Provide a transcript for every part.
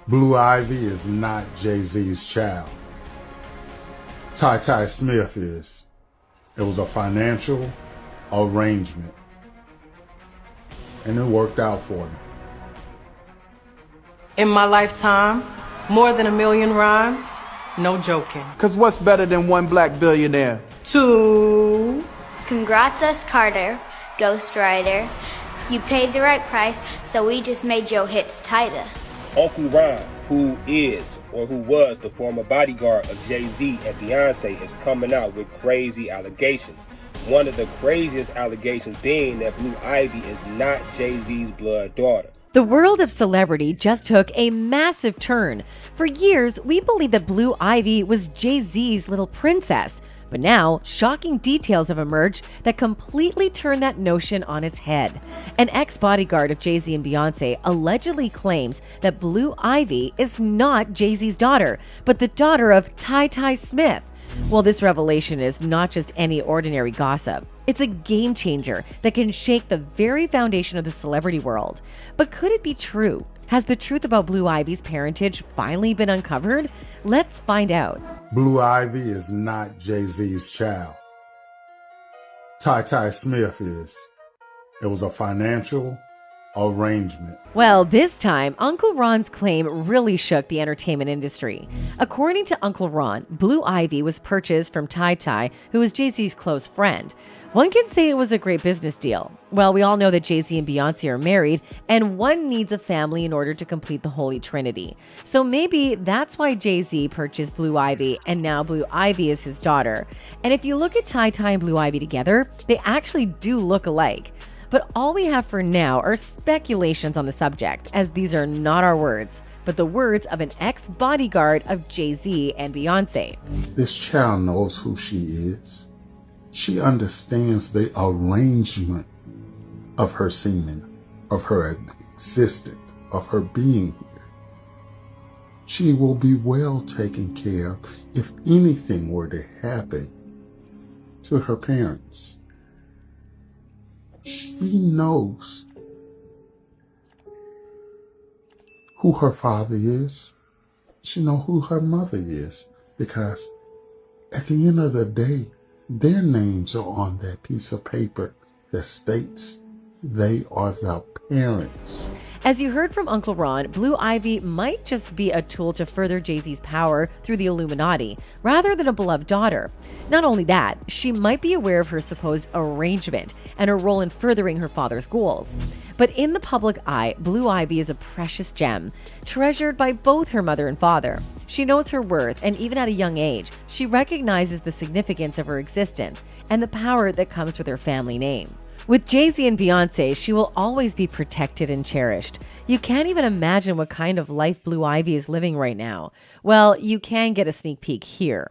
Blue Ivy is not Jay-Z's child. Ty Smith is. It was a financial arrangement. And it worked out for them. In my lifetime, more than 1 million rhymes? No joking. Cause what's better than one black billionaire? 2. Congrats us, Carter, Ghost Rider. You paid the right price, so we just made your hits tighter. Uncle Ron, who is or who was the former bodyguard of Jay-Z and Beyonce, is coming out with crazy allegations. One of the craziest allegations being that Blue Ivy is not Jay-Z's blood daughter. The world of celebrity just took a massive turn. For years, we believed that Blue Ivy was Jay-Z's little princess. But now, shocking details have emerged that completely turn that notion on its head. An ex-bodyguard of Jay-Z and Beyonce allegedly claims that Blue Ivy is not Jay-Z's daughter, but the daughter of Ty Smith. Well, this revelation is not just any ordinary gossip. It's a game changer that can shake the very foundation of the celebrity world. But could it be true? Has the truth about Blue Ivy's parentage finally been uncovered? Let's find out. Blue Ivy is not Jay-Z's child. Ty Smith is. It was a financial arrangement. Well, this time, Uncle Ron's claim really shook the entertainment industry. According to Uncle Ron, Blue Ivy was purchased from Ty, who is Jay-Z's close friend. One can say it was a great business deal. Well, we all know that Jay-Z and Beyonce are married, and one needs a family in order to complete the Holy Trinity. So maybe that's why Jay-Z purchased Blue Ivy, and now Blue Ivy is his daughter. And if you look at Ty and Blue Ivy together, they actually do look alike. But all we have for now are speculations on the subject, as these are not our words, but the words of an ex-bodyguard of Jay-Z and Beyonce. This child knows who she is. She understands the arrangement of her semen, of her existence, of her being here. She will be well taken care of if anything were to happen to her parents. She knows who her father is. She knows who her mother is, because at the end of the day, their names are on that piece of paper that states they are the parents. As you heard from Uncle Ron, Blue Ivy might just be a tool to further Jay-Z's power through the Illuminati, rather than a beloved daughter. Not only that, she might be aware of her supposed arrangement and her role in furthering her father's goals. But in the public eye, Blue Ivy is a precious gem, treasured by both her mother and father. She knows her worth, and even at a young age, she recognizes the significance of her existence and the power that comes with her family name. With Jay-Z and Beyonce, she will always be protected and cherished. You can't even imagine what kind of life Blue Ivy is living right now. Well, you can get a sneak peek here.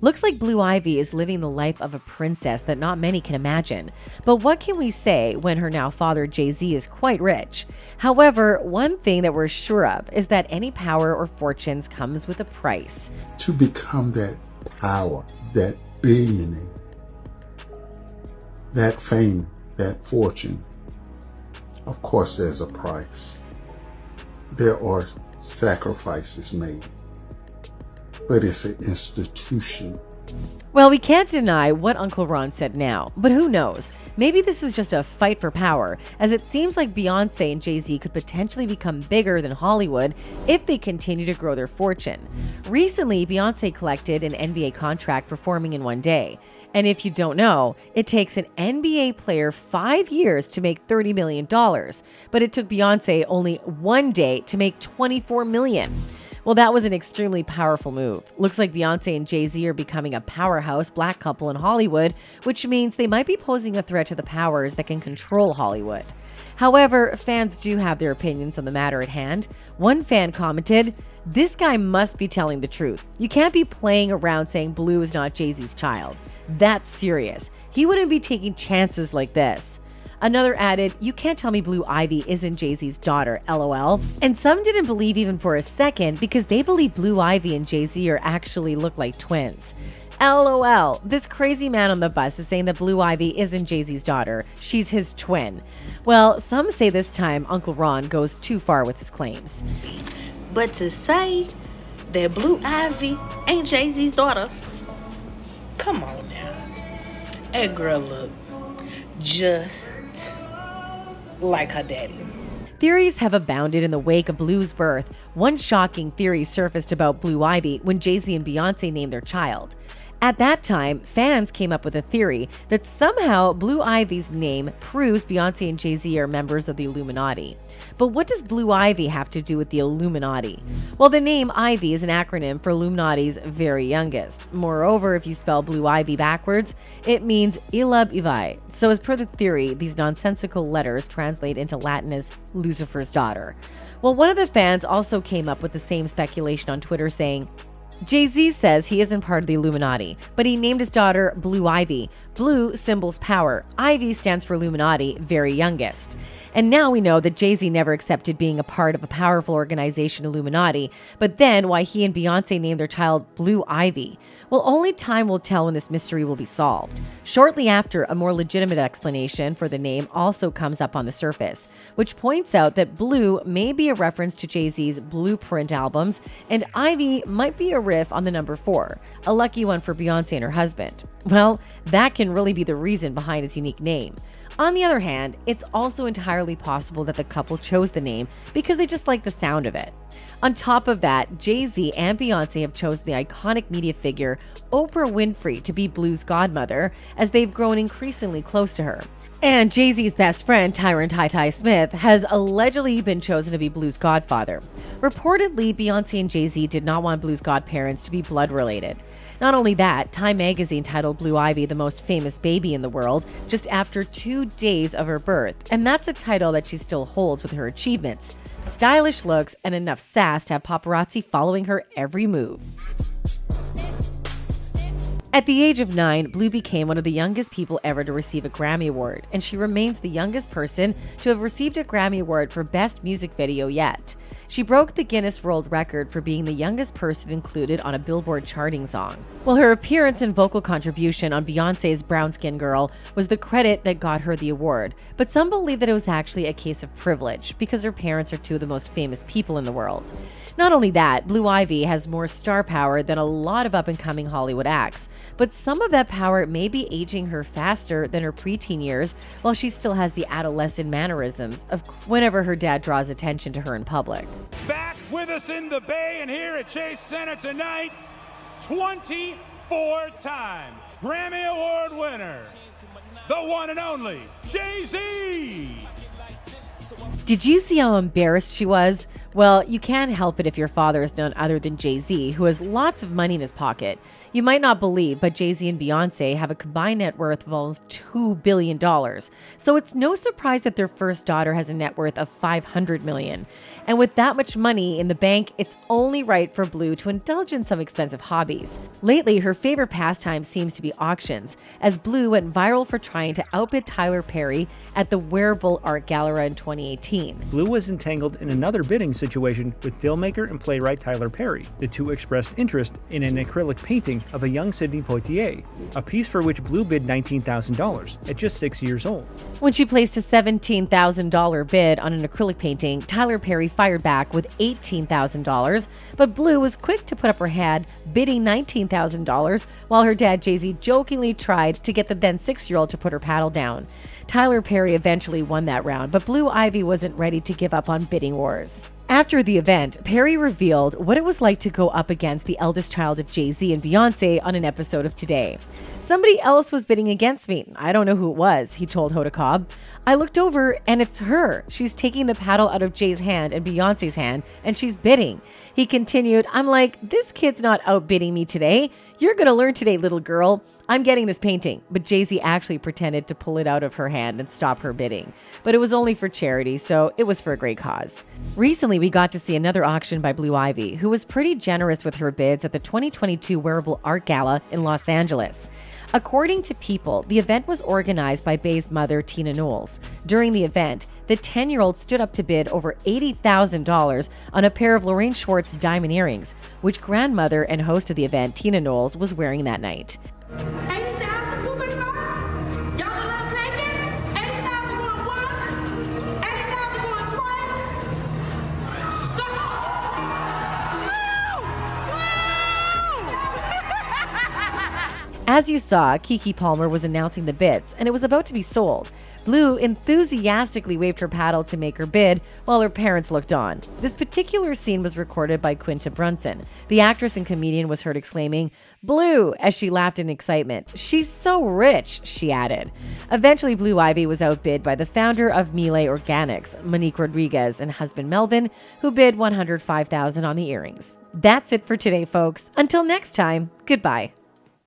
Looks like Blue Ivy is living the life of a princess that not many can imagine. But what can we say when her now father Jay-Z is quite rich? However, one thing that we're sure of is that any power or fortunes comes with a price. To become that power, that billionaire, that fame, that fortune, of course there's a price. There are sacrifices made. But it's an institution Well, we can't deny what Uncle Ron said now, but who knows? Maybe this is just a fight for power, as it seems like Beyonce and Jay-Z could potentially become bigger than Hollywood if they continue to grow their fortune. Recently, Beyonce collected an NBA contract performing in one day. And if you don't know, it takes an NBA player 5 years to make $30 million, but it took Beyonce only one day to make $24 million. Well, that was an extremely powerful move. Looks like Beyonce and Jay-Z are becoming a powerhouse black couple in Hollywood, which means they might be posing a threat to the powers that can control Hollywood. However, fans do have their opinions on the matter at hand. One fan commented, "This guy must be telling the truth. You can't be playing around saying Blue is not Jay-Z's child. That's serious. He wouldn't be taking chances like this." Another added, "You can't tell me Blue Ivy isn't Jay-Z's daughter, LOL. And some didn't believe even for a second because they believe Blue Ivy and Jay-Z are actually look like twins. LOL, this crazy man on the bus is saying that Blue Ivy isn't Jay-Z's daughter. She's his twin. Well, some say this time Uncle Ron goes too far with his claims. But to say that Blue Ivy ain't Jay-Z's daughter, come on now. That girl look just like her daddy. Theories have abounded in the wake of Blue's birth. One shocking theory surfaced about Blue Ivy when Jay-Z and Beyonce named their child. At that time, fans came up with a theory that somehow Blue Ivy's name proves Beyonce and Jay-Z are members of the Illuminati. But what does Blue Ivy have to do with the Illuminati? Well, the name Ivy is an acronym for Illuminati's very youngest. Moreover, if you spell Blue Ivy backwards, it means Ilub Ivi. So as per the theory, these nonsensical letters translate into Latin as Lucifer's daughter. Well, one of the fans also came up with the same speculation on Twitter saying, Jay-Z says he isn't part of the Illuminati, but he named his daughter Blue Ivy. Blue symbols power. Ivy stands for Illuminati, very youngest. And now we know that Jay-Z never accepted being a part of a powerful organization, Illuminati, but then why he and Beyonce named their child Blue Ivy? Well, only time will tell when this mystery will be solved. Shortly after, a more legitimate explanation for the name also comes up on the surface, which points out that Blue may be a reference to Jay-Z's Blueprint albums, and Ivy might be a riff on the number 4, a lucky one for Beyonce and her husband. Well, that can really be the reason behind his unique name. On the other hand, it's also entirely possible that the couple chose the name because they just like the sound of it. On top of that, Jay-Z and Beyonce have chosen the iconic media figure Oprah Winfrey to be Blue's godmother as they've grown increasingly close to her. And Jay-Z's best friend, Tyron Ty Smith, has allegedly been chosen to be Blue's godfather. Reportedly, Beyonce and Jay-Z did not want Blue's godparents to be blood related. Not only that, Time magazine titled Blue Ivy the most famous baby in the world just after 2 days of her birth, and that's a title that she still holds with her achievements, stylish looks, and enough sass to have paparazzi following her every move. At the age of 9, Blue became one of the youngest people ever to receive a Grammy Award, and she remains the youngest person to have received a Grammy Award for Best Music Video yet. She broke the Guinness World Record for being the youngest person included on a Billboard charting song. Well, her appearance and vocal contribution on Beyonce's Brown Skin Girl was the credit that got her the award, but some believe that it was actually a case of privilege because her parents are 2 of the most famous people in the world. Not only that, Blue Ivy has more star power than a lot of up-and-coming Hollywood acts, but some of that power may be aging her faster than her preteen years while she still has the adolescent mannerisms of whenever her dad draws attention to her in public. Back with us in the Bay and here at Chase Center tonight, 24-time Grammy Award winner, the one and only Jay-Z. Did you see how embarrassed she was? Well, you can't help it if your father is none other than Jay-Z, who has lots of money in his pocket. You might not believe, but Jay-Z and Beyonce have a combined net worth of almost $2 billion. So it's no surprise that their first daughter has a net worth of $500 million. And with that much money in the bank, it's only right for Blue to indulge in some expensive hobbies. Lately, her favorite pastime seems to be auctions, as Blue went viral for trying to outbid Tyler Perry at the Wearable Art Gallery in 2018. Blue was entangled in another bidding situation with filmmaker and playwright Tyler Perry. The two expressed interest in an acrylic painting of a young Sidney Poitier, a piece for which Blue bid $19,000 at just 6 years old. When she placed a $17,000 bid on an acrylic painting, Tyler Perry fired back with $18,000, but Blue was quick to put up her hand, bidding $19,000, while her dad Jay-Z jokingly tried to get the then 6-year-old to put her paddle down. Tyler Perry eventually won that round, but Blue Ivy wasn't ready to give up on bidding wars. After the event, Perry revealed what it was like to go up against the eldest child of Jay-Z and Beyonce on an episode of Today. "Somebody else was bidding against me. I don't know who it was," he told Hoda Kotb. "I looked over and it's her. She's taking the paddle out of Jay's hand and Beyonce's hand, and she's bidding." He continued, "I'm like, this kid's not outbidding me today. You're gonna learn today, little girl. I'm getting this painting." But Jay-Z actually pretended to pull it out of her hand and stop her bidding. But it was only for charity, so it was for a great cause. Recently, we got to see another auction by Blue Ivy, who was pretty generous with her bids at the 2022 Wearable Art Gala in Los Angeles. According to People, the event was organized by Bey's mother, Tina Knowles. During the event, the 10-year-old stood up to bid over $80,000 on a pair of Lorraine Schwartz diamond earrings, which grandmother and host of the event, Tina Knowles, was wearing that night. As you saw, Keke Palmer was announcing the bids, and it was about to be sold. Blue enthusiastically waved her paddle to make her bid while her parents looked on. This particular scene was recorded by Quinta Brunson. The actress and comedian was heard exclaiming, "Blue," as she laughed in excitement. "She's so rich," she added. Eventually, Blue Ivy was outbid by the founder of Miele Organics, Monique Rodriguez, and husband Melvin, who bid $105,000 on the earrings. That's it for today, folks. Until next time, goodbye.